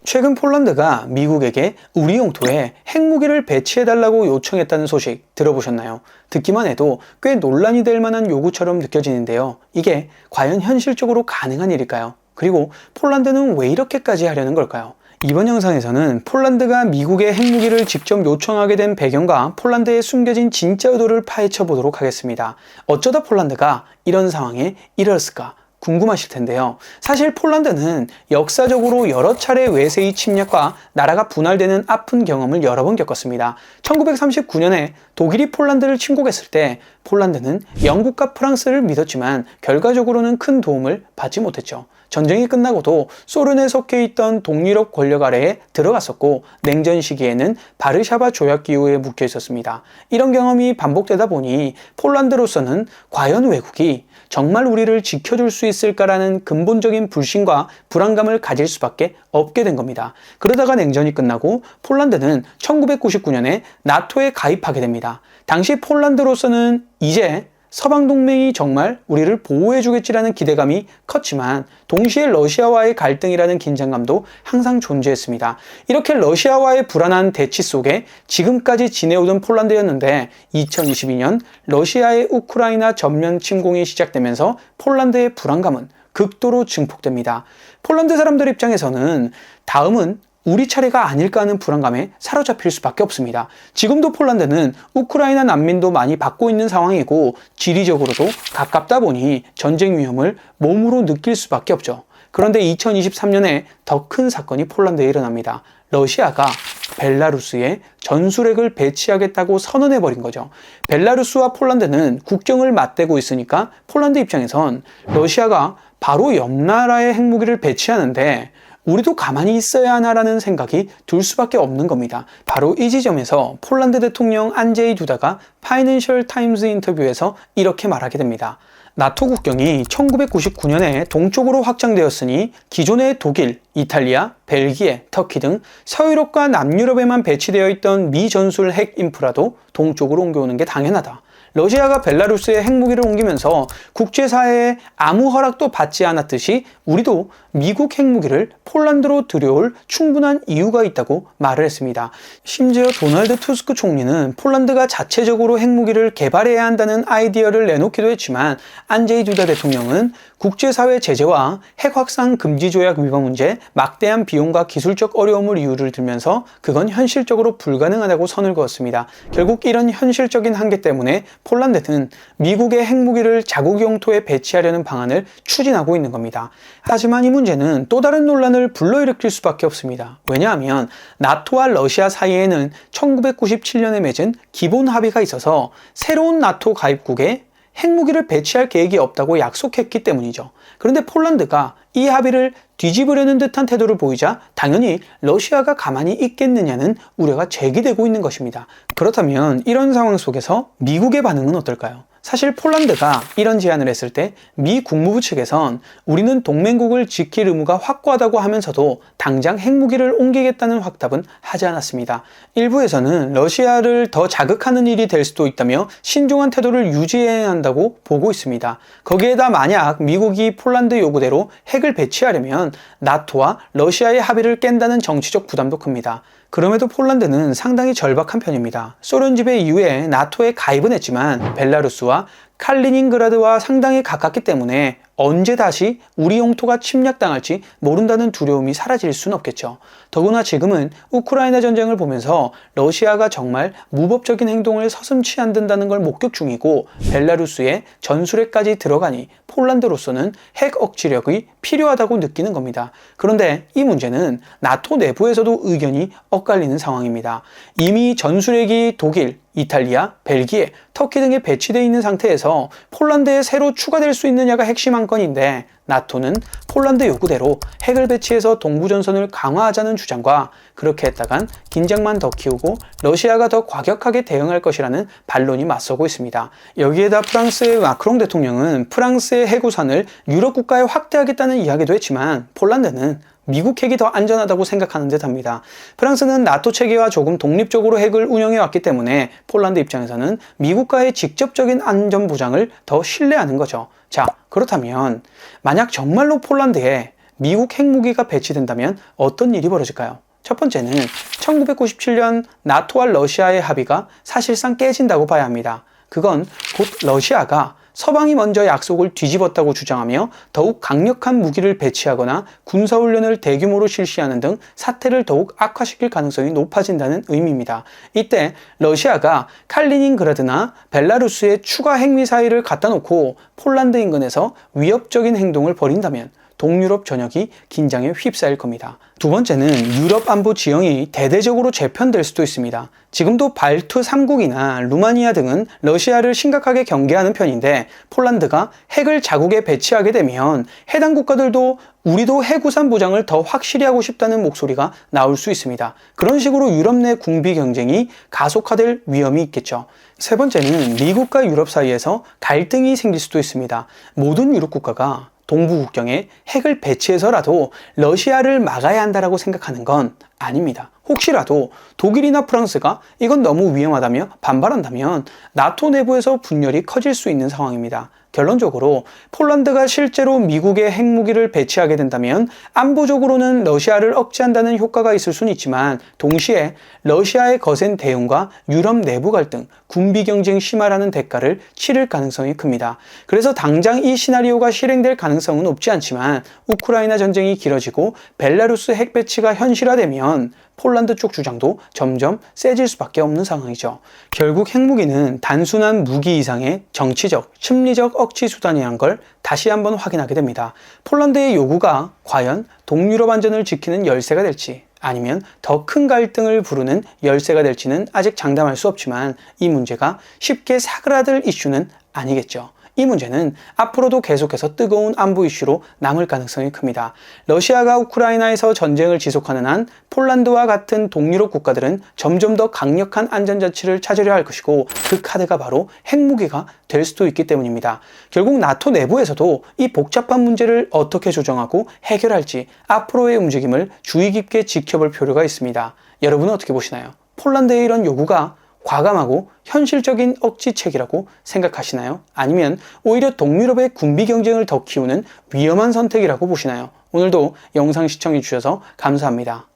최근 폴란드가 미국에게 우리 영토에 핵무기를 배치해달라고 요청했다는 소식 들어보셨나요? 듣기만 해도 꽤 논란이 될 만한 요구처럼 느껴지는데요. 이게 과연 현실적으로 가능한 일일까요? 그리고 폴란드는 왜 이렇게까지 하려는 걸까요? 이번 영상에서는 폴란드가 미국의 핵무기를 직접 요청하게 된 배경과 폴란드의 숨겨진 진짜 의도를 파헤쳐 보도록 하겠습니다. 어쩌다 폴란드가 이런 상황에 이르렀을까? 궁금하실 텐데요. 사실 폴란드는 역사적으로 여러 차례 외세의 침략과 나라가 분할되는 아픈 경험을 여러 번 겪었습니다. 1939년에 독일이 폴란드를 침공했을 때 폴란드는 영국과 프랑스를 믿었지만 결과적으로는 큰 도움을 받지 못했죠. 전쟁이 끝나고도 소련에 속해 있던 동유럽 권력 아래에 들어갔었고 냉전 시기에는 바르샤바 조약 기후에 묶여 있었습니다. 이런 경험이 반복되다 보니 폴란드로서는 과연 외국이 정말 우리를 지켜줄 수 있을까라는 근본적인 불신과 불안감을 가질 수밖에 없게 된 겁니다. 그러다가 냉전이 끝나고 폴란드는 1999년에 나토에 가입하게 됩니다. 당시 폴란드로서는 이제 서방 동맹이 정말 우리를 보호해주겠지라는 기대감이 컸지만 동시에 러시아와의 갈등이라는 긴장감도 항상 존재했습니다. 이렇게 러시아와의 불안한 대치 속에 지금까지 지내오던 폴란드였는데 2022년 러시아의 우크라이나 전면 침공이 시작되면서 폴란드의 불안감은 극도로 증폭됩니다. 폴란드 사람들 입장에서는 다음은 우리 차례가 아닐까 하는 불안감에 사로잡힐 수밖에 없습니다. 지금도 폴란드는 우크라이나 난민도 많이 받고 있는 상황이고 지리적으로도 가깝다 보니 전쟁 위험을 몸으로 느낄 수밖에 없죠. 그런데 2023년에 더 큰 사건이 폴란드에 일어납니다. 러시아가 벨라루스에 전술핵을 배치하겠다고 선언해버린 거죠. 벨라루스와 폴란드는 국경을 맞대고 있으니까 폴란드 입장에선 러시아가 바로 옆 나라에 핵무기를 배치하는데 우리도 가만히 있어야 하나라는 생각이 들 수밖에 없는 겁니다. 바로 이 지점에서 폴란드 대통령 안제이 두다가 파이낸셜 타임즈 인터뷰에서 이렇게 말하게 됩니다. 나토 국경이 1999년에 동쪽으로 확장되었으니 기존의 독일, 이탈리아, 벨기에, 터키 등 서유럽과 남유럽에만 배치되어 있던 미 전술 핵 인프라도 동쪽으로 옮겨오는 게 당연하다. 러시아가 벨라루스에 핵무기를 옮기면서 국제사회에 아무 허락도 받지 않았듯이 우리도 미국 핵무기를 폴란드로 들여올 충분한 이유가 있다고 말을 했습니다. 심지어 도널드 투스크 총리는 폴란드가 자체적으로 핵무기를 개발해야 한다는 아이디어를 내놓기도 했지만 안제이 두다 대통령은 국제사회 제재와 핵 확산 금지 조약 위반 문제, 막대한 비용과 기술적 어려움을 이유를 들면서 그건 현실적으로 불가능하다고 선을 그었습니다. 결국 이런 현실적인 한계 때문에 폴란드는 미국의 핵무기를 자국 영토에 배치하려는 방안을 추진하고 있는 겁니다. 하지만 이 문제는 또 다른 논란을 불러일으킬 수밖에 없습니다. 왜냐하면 나토와 러시아 사이에는 1997년에 맺은 기본 합의가 있어서 새로운 나토 가입국에 핵무기를 배치할 계획이 없다고 약속했기 때문이죠. 그런데 폴란드가 이 합의를 뒤집으려는 듯한 태도를 보이자 당연히 러시아가 가만히 있겠느냐는 우려가 제기되고 있는 것입니다. 그렇다면 이런 상황 속에서 미국의 반응은 어떨까요? 사실 폴란드가 이런 제안을 했을 때 미 국무부 측에선 우리는 동맹국을 지킬 의무가 확고하다고 하면서도 당장 핵무기를 옮기겠다는 확답은 하지 않았습니다. 일부에서는 러시아를 더 자극하는 일이 될 수도 있다며 신중한 태도를 유지해야 한다고 보고 있습니다. 거기에다 만약 미국이 폴란드 요구대로 핵을 배치하려면 나토와 러시아의 합의를 깬다는 정치적 부담도 큽니다. 그럼에도 폴란드는 상당히 절박한 편입니다. 소련 지배 이후에 나토에 가입은 했지만 벨라루스와 칼리닝그라드와 상당히 가깝기 때문에 언제 다시 우리 영토가 침략당할지 모른다는 두려움이 사라질 순 없겠죠. 더구나 지금은 우크라이나 전쟁을 보면서 러시아가 정말 무법적인 행동을 서슴지 않는다는 걸 목격 중이고 벨라루스에 전술핵까지 들어가니 폴란드로서는 핵 억지력이 필요하다고 느끼는 겁니다. 그런데 이 문제는 나토 내부에서도 의견이 엇갈리는 상황입니다. 이미 전술핵이 독일, 이탈리아, 벨기에, 터키 등에 배치되어 있는 상태에서 폴란드에 새로 추가될 수 있느냐가 핵심 한건인데 나토는 폴란드 요구대로 핵을 배치해서 동부전선을 강화하자는 주장과 그렇게 했다간 긴장만 더 키우고 러시아가 더 과격하게 대응할 것이라는 반론이 맞서고 있습니다. 여기에다 프랑스의 마크롱 대통령은 프랑스의 핵우산을 유럽 국가에 확대하겠다는 이야기도 했지만 폴란드는 미국 핵이 더 안전하다고 생각하는 듯합니다. 프랑스는 나토 체계와 조금 독립적으로 핵을 운영해왔기 때문에 폴란드 입장에서는 미국과의 직접적인 안전 보장을 더 신뢰하는 거죠. 자, 그렇다면 만약 정말로 폴란드에 미국 핵무기가 배치된다면 어떤 일이 벌어질까요? 첫 번째는 1997년 나토와 러시아의 합의가 사실상 깨진다고 봐야 합니다. 그건 곧 러시아가 서방이 먼저 약속을 뒤집었다고 주장하며 더욱 강력한 무기를 배치하거나 군사훈련을 대규모로 실시하는 등 사태를 더욱 악화시킬 가능성이 높아진다는 의미입니다. 이때 러시아가 칼리닝그라드나 벨라루스에 추가 핵미사일을 갖다 놓고 폴란드 인근에서 위협적인 행동을 벌인다면 동유럽 전역이 긴장에 휩싸일 겁니다. 두 번째는 유럽 안보 지형이 대대적으로 재편될 수도 있습니다. 지금도 발트 3국이나 루마니아 등은 러시아를 심각하게 경계하는 편인데 폴란드가 핵을 자국에 배치하게 되면 해당 국가들도 우리도 핵우산 보장을 더 확실히 하고 싶다는 목소리가 나올 수 있습니다. 그런 식으로 유럽 내 군비 경쟁이 가속화될 위험이 있겠죠. 세 번째는 미국과 유럽 사이에서 갈등이 생길 수도 있습니다. 모든 유럽 국가가 동부 국경에 핵을 배치해서라도 러시아를 막아야 한다고 생각하는 건 아닙니다. 혹시라도 독일이나 프랑스가 이건 너무 위험하다며 반발한다면 나토 내부에서 분열이 커질 수 있는 상황입니다. 결론적으로 폴란드가 실제로 미국의 핵무기를 배치하게 된다면 안보적으로는 러시아를 억제한다는 효과가 있을 수는 있지만 동시에 러시아의 거센 대응과 유럽 내부 갈등, 군비 경쟁 심화라는 대가를 치를 가능성이 큽니다. 그래서 당장 이 시나리오가 실행될 가능성은 높지 않지만 우크라이나 전쟁이 길어지고 벨라루스 핵 배치가 현실화되면 폴란드 쪽 주장도 점점 세질 수밖에 없는 상황이죠. 결국 핵무기는 단순한 무기 이상의 정치적, 심리적 억지 수단이란 걸 다시 한번 확인하게 됩니다. 폴란드의 요구가 과연 동유럽 안전을 지키는 열쇠가 될지 아니면 더 큰 갈등을 부르는 열쇠가 될지는 아직 장담할 수 없지만 이 문제가 쉽게 사그라들 이슈는 아니겠죠. 이 문제는 앞으로도 계속해서 뜨거운 안보 이슈로 남을 가능성이 큽니다. 러시아가 우크라이나에서 전쟁을 지속하는 한 폴란드와 같은 동유럽 국가들은 점점 더 강력한 안전장치를 찾으려 할 것이고 그 카드가 바로 핵무기가 될 수도 있기 때문입니다. 결국 나토 내부에서도 이 복잡한 문제를 어떻게 조정하고 해결할지 앞으로의 움직임을 주의 깊게 지켜볼 필요가 있습니다. 여러분은 어떻게 보시나요? 폴란드의 이런 요구가 과감하고 현실적인 억지책이라고 생각하시나요? 아니면 오히려 동유럽의 군비 경쟁을 더 키우는 위험한 선택이라고 보시나요? 오늘도 영상 시청해 주셔서 감사합니다.